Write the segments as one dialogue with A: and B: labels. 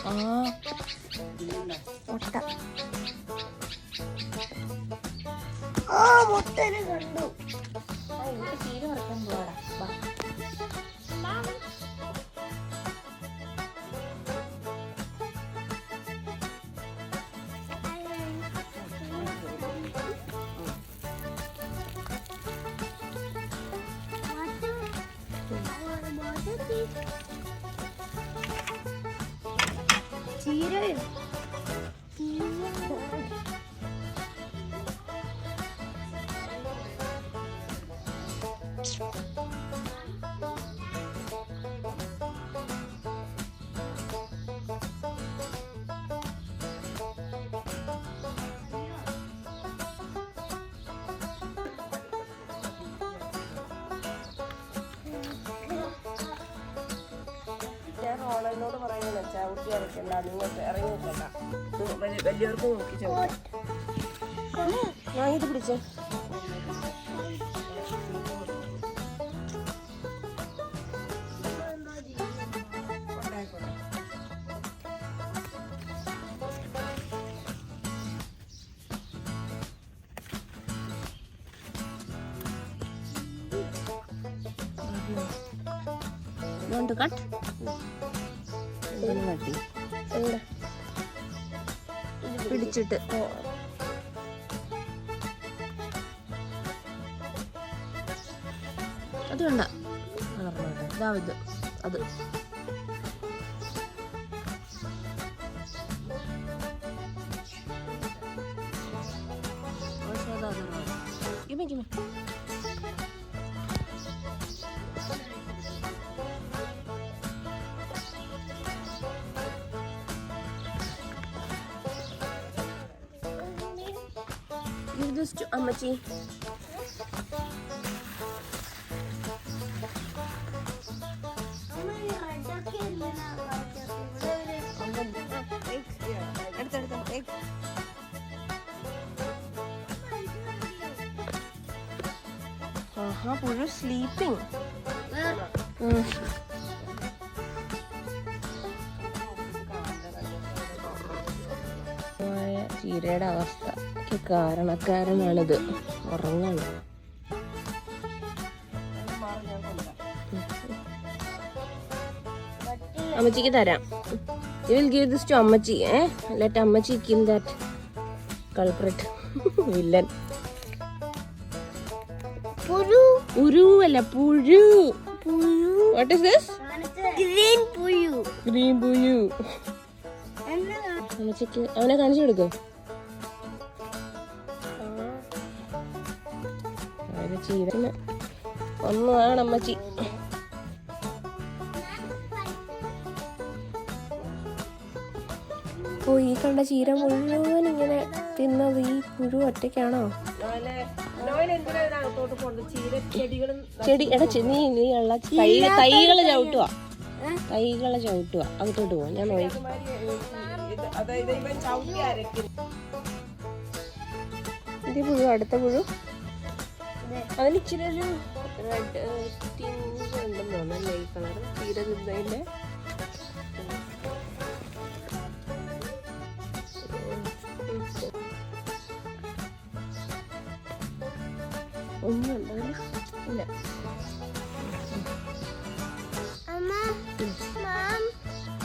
A: ആ മുട്ട മുട്ടനെ കണ്ടു. ഇവിടെ ചീര വറക്കാൻ പോവാടാ. ചീര ഞാൻ ഓണറിനോട് പറയുന്നത് ചവിട്ടി അരക്കണ്ട, നിങ്ങൾക്ക് ഇറങ്ങി വെക്കണ്ട, വലിയവർക്ക് നോക്കി ചവിട്ടി. ഞാൻ ഇത് പിടിച്ചേ. Want to cut? പിടിച്ചിട്ട് അത് വേണ്ട, ഇതാവിത് അത് Give this to Ammachi. Puru sleeping. ചീരയുടെ അവസ്ഥ കാരണക്കാരനാണിത്. ഉറങ്ങാണ്. അമ്മച്ചിക്ക് തരാം. You will give this to അമ്മച്ചി. Let അമ്മച്ചി kill that culprit. Villain. പുഴു അല്ല, പുഴു. What is this? Green പുഴു. Green പുഴു. അമ്മച്ചിക്ക് അവനെ കാണിച്ചു കൊടുക്കും. ചീരന് ഒന്നതാണ് അമ്മച്ചി. ഓ, ഈ കണ്ട ചീര മുഴുവൻ ഇങ്ങനെ തിന്നത് ഈ പുഴു ഒറ്റയ്ക്കാണോ? ചെടി എടാ, നീ ഉള്ള തൈകള് ചവിട്ടുക, അകത്തോട്ട് പോവാ. ഞാൻ നോക്കി ഇത് പുഴു, അടുത്ത പുഴു. അതിന് ഇച്ചിരി ഒരു റെഡ് ടിഞ്ച് ഉണ്ടെന്ന് തോന്നുന്നു, ഈ കളർ തീരെ തിന്നതിൻ്റെ. ഒന്നും ഉണ്ടാവില്ല. ഇല്ല.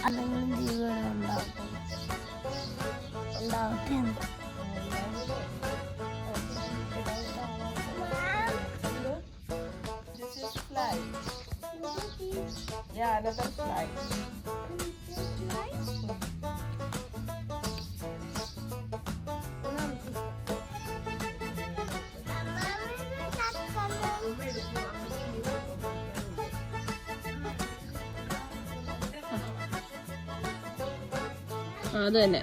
A: അതെങ്കിലും ജീവിതം ഉണ്ടാവട്ടെ. Yeah, another fly. അത് തന്നെ.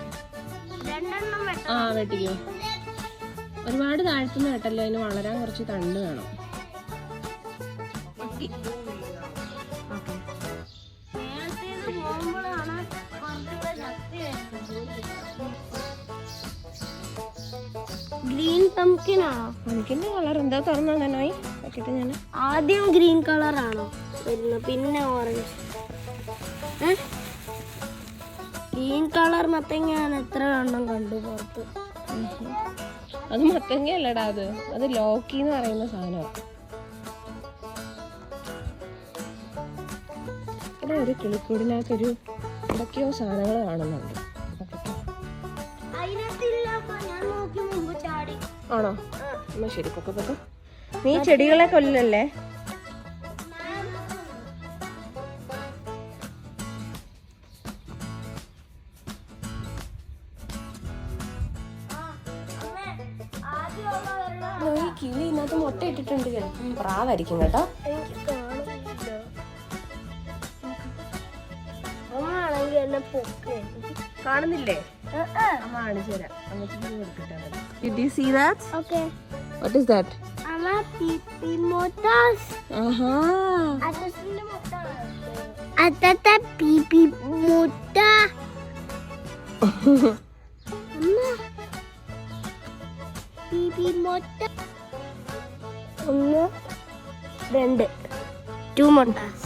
A: ആ, വെട്ടിക്കോ. ഒരുപാട് താഴ്ത്തുന്ന കേട്ടല്ലോ, അതിന് വളരാൻ കുറച്ച് തണ്ട് വേണം. ഗ്രീൻ പംകിൻ ആണോ? പംകിന്റെ കളർ എന്താ തുറന്നാ തന്നെ വെച്ചിട്ട് ഞാൻ ആദ്യം ഗ്രീൻ കളർ ആണോ വരുന്നത്, പിന്നെ ഓറഞ്ച്.
B: ഗ്രീൻ കളർ മത്തങ്ങ ഞാൻ എത്ര എണ്ണം കണ്ടു പുറത്ത്.
A: അത് മത്തങ്ങയല്ലടാ, അത് ലോക്കി എന്ന് പറയുന്ന സാധനമാണ്. ഇവിടെ ഒരു കിളിക്കൂടിനകത്തൊരു എന്തൊക്കെയോ സാധനങ്ങൾ കാണുന്നുണ്ട്. ആണോ? എന്നാ ശരി, പൊക്കെ. നീ ചെടികളെ കൊല്ലല്ലേ? ഈ കിളി ഇതിനകത്ത് മുട്ട ഇട്ടിട്ടുണ്ട്. ചിലപ്പം പ്രാവായിരിക്കും കേട്ടോ. കാണുന്നില്ലേ? അമ്മ കാണിച്ചു തരാം. അമ്മച്ചിക്ക് കൊടുക്കട്ടെ. Did you see that?
B: Okay.
A: What is that?
B: Amma pipi motas.
A: Aha.
B: Atata pipi mota. Amma pipi mota. One, two motas.